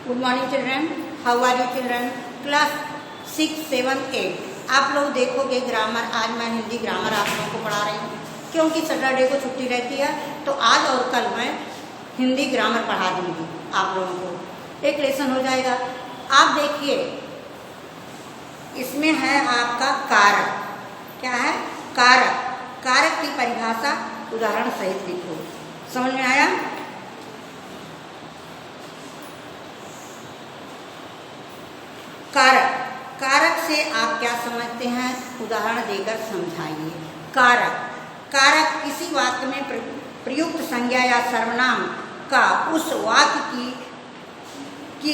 Good morning children, how are you children? Class 6, 7, 8 आप लोग देखोगे ग्रामर। आज मैं हिंदी ग्रामर आप लोगों को पढ़ा रही हूँ क्योंकि सैटरडे को छुट्टी रहती है, तो आज और कल मैं हिंदी ग्रामर पढ़ा दूँगी आप लोगों को। एक लेसन हो जाएगा। आप देखिए, इसमें है आपका कारक। क्या है? कारक। कारक की परिभाषा उदाहरण सहित लिखो। समझ में आया? कारक। कारक से आप क्या समझते हैं? उदाहरण देकर समझाइए। कारक। कारक किसी वाक्य में प्रयुक्त संज्ञा या सर्वनाम का उस वाक्य की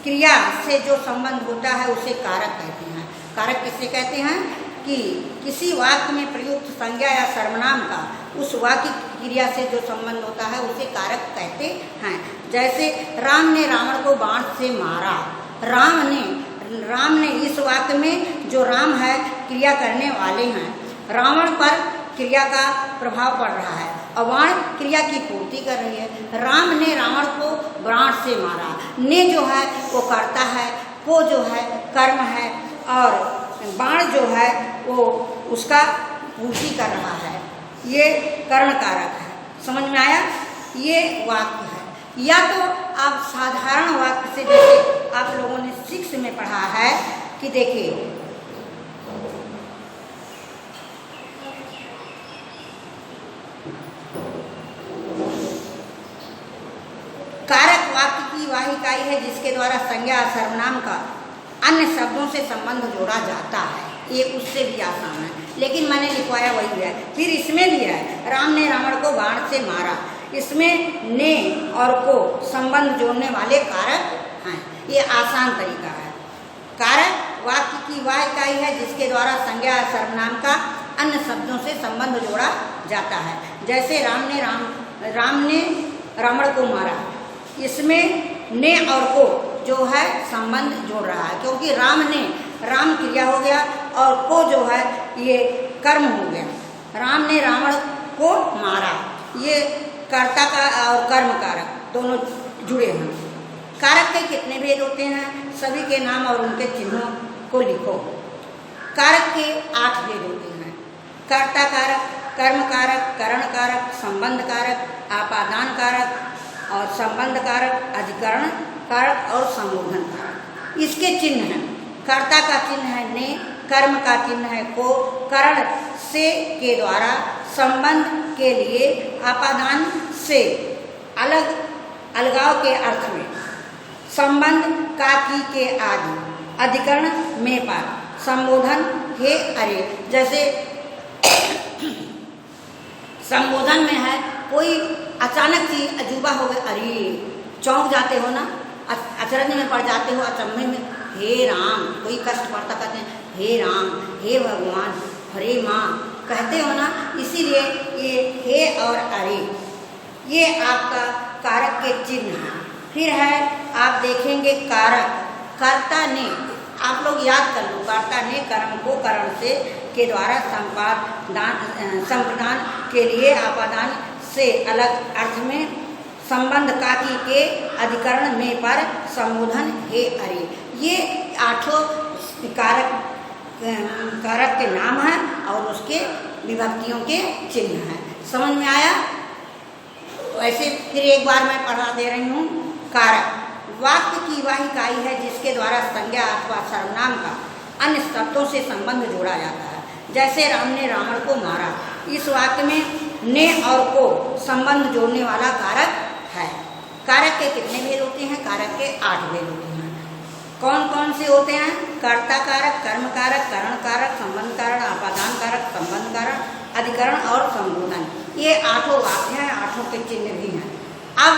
क्रिया से जो संबंध होता है उसे कारक कहते हैं। कारक किसे कहते हैं? कि किसी वाक्य में प्रयुक्त संज्ञा या सर्वनाम का उस वाक्य की क्रिया से जो संबंध होता है उसे कारक कहते हैं। जैसे राम ने रावण को बाण से मारा। राम ने इस वाक्य में जो राम है क्रिया करने वाले हैं, रावण पर क्रिया का प्रभाव पड़ रहा है और बाण क्रिया की पूर्ति कर रही है। राम ने रावण को बाण से मारा। ने जो है वो कर्ता है, को जो है कर्म है और बाण जो है वो उसका पूर्ति कर रहा है। ये कर्ण कारक है। समझ में आया? ये वाक्य है। या तो आप साधारण वाक्य से, जैसे आप लोगों ने 6 में पढ़ा है कि देखिए, कारक वाक्य की वह इकाई है जिसके द्वारा संज्ञा और सर्वनाम का अन्य शब्दों से संबंध जोड़ा जाता है। ये उससे भी आसान है, लेकिन मैंने लिखवाया वही है। फिर इसमें भी है, राम ने रावण को बाण से मारा। इसमें ने और को संबंध जोड़ने वाले कारक हैं। ये आसान तरीका है। कारक वाक्य की वह इकाई है जिसके द्वारा संज्ञा और सर्वनाम का अन्य शब्दों से संबंध जोड़ा जाता है। जैसे राम ने रावण को मारा। इसमें ने और को जो है संबंध जोड़ रहा है, क्योंकि राम क्रिया हो गया और को जो है ये कर्म हो गया। राम ने रावण को मारा, ये कर्ता का और कर्म कारक दोनों जुड़े हैं। कारक के कितने भेद होते हैं? सभी के नाम और उनके चिन्हों को लिखो। कारक के 8 भेद होते हैं। कर्ता कारक, कर्म कारक, करण कारक, संबंध कारक, आपादान कारक और संबंध कारक, अधिकरण कारक और संबोधन कारक। इसके चिन्ह हैं। कर्ता का चिन्ह है ने, कर्म का चिन्ह है को, करण से के द्वारा, संबंध के लिए, आपादान से अलगाव के अर्थ में, संबंध का की के आदि, अधिकरण में पर, संबोधन हे अरे। जैसे संबोधन में है, कोई अचानक चीज अजूबा हो गया, अरे चौंक जाते हो ना, अचरज में पड़ जाते हो, अचंभे में। हे राम, कोई कष्ट पड़ता कहते हैं हे राम, हे भगवान, हरे माँ कहते हो ना, इसीलिए ये हे और अरे ये आपका कारक के चिन्ह है। फिर है, आप देखेंगे कारक। कर्ता ने, आप लोग याद कर लो, कर्ता ने कर्म को करण से के द्वारा संप्रदान के लिए, आपादान से अलग अर्थ में, संबंध काकी के अधिकरण में पर, संबोधन हे अरे। ये 8 कारक के नाम हैं और उसके विभक्तियों के चिन्ह हैं। समझ में आया? तो ऐसे फिर एक बार मैं पढ़ा दे रही हूँ। कारक वाक्य की वह इकाई है जिसके द्वारा संज्ञा अथवा सर्वनाम का अन्य शब्दों से संबंध जोड़ा जाता है। जैसे राम ने रावण को मारा। इस वाक्य में ने और को संबंध जोड़ने वाला कारक है। कारक के कितने भेद होते हैं? कारक के 8 भेद होते हैं। कौन कौन से होते हैं? कर्ता कारक, कर्म कारक, करण कारक, संबंध कारक, आपादान कारक, संबंध कारक, अधिकरण और संबोधन। ये 8 वाक्य हैं, 8 के चिन्ह भी हैं। अब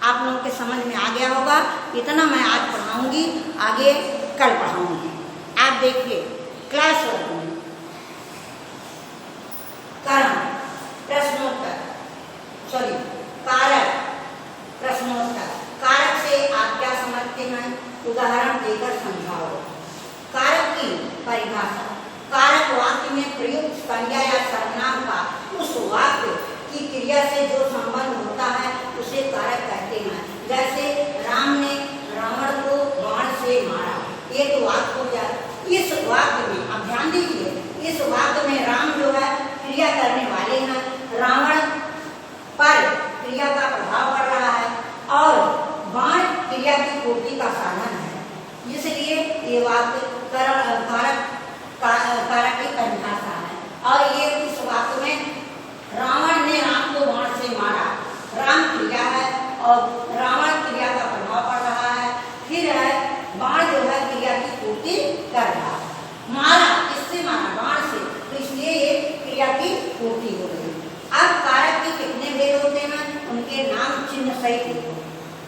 आप लोगों के समझ में आ गया होगा। इतना मैं आज पढ़ाऊंगी, आगे कल पढ़ाऊंगी। आप देखिए क्लास वर्क में करण प्रश्नोत्तर, कारक प्रश्नोत्तर। कारक से आप क्या समझते हैं? उदाहरण देकर समझाओ। कारक की परिभाषा। कारक वाक्य में प्रयुक्त संज्ञा या सर्वनाम का उस वाक्य की क्रिया से जो संबंध होता है उसे कारक कहते हैं। जैसे राम ने ये वाक्य कारक की परिभाषा है। और ये इस वाक्य में रावण ने राम को बाण से मारा, राम क्रिया है और रावण क्रिया का प्रभाव पड़ रहा है। फिर है बाण जो है क्रिया की पूर्ति कर रहा है। मारा, किससे मारा? बाण से, तो इसलिए ये क्रिया की पूर्ति हो गई। अब कारक के कितने भेद होते हैं? उनके नाम चिन्ह सहित लिखो।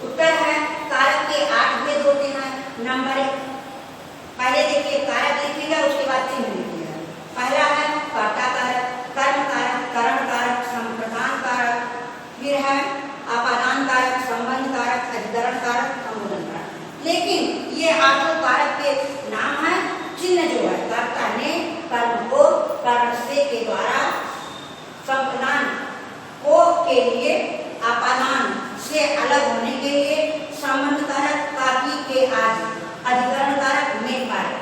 उत्तर है कारक के 8 भेद होते हैं। नंबर 1, पहले देखिए कारक लिखिएगा, उसके बाद चिन्ह लिखिएगा। पहला है कर्ता कारक, कर्म कारक, करण कारक, संप्रदान कारक, फिर है आपादान कारक, संबंध कारक, अधिकरण कारक, संबोधन कारक। लेकिन ये 8 कारक के नाम है। चिन्ह जो है, कर्ता ने कर्म को करण से के द्वारा, संप्रदान को के लिए, आपादान से अलग होने के लिए, संबंध कारक ताकि के आदि, अधिकरण कारक में कारक,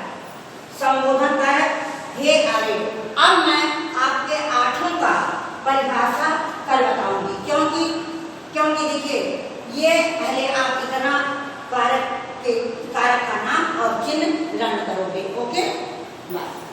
संबोधन कारक हे आगे। अब मैं आपके 8 का परिभाषा कल बताऊंगी, क्योंकि देखिए ये पहले आप इतना कारक का नाम और चिन्ह लर्न करोगे। Okay, bye.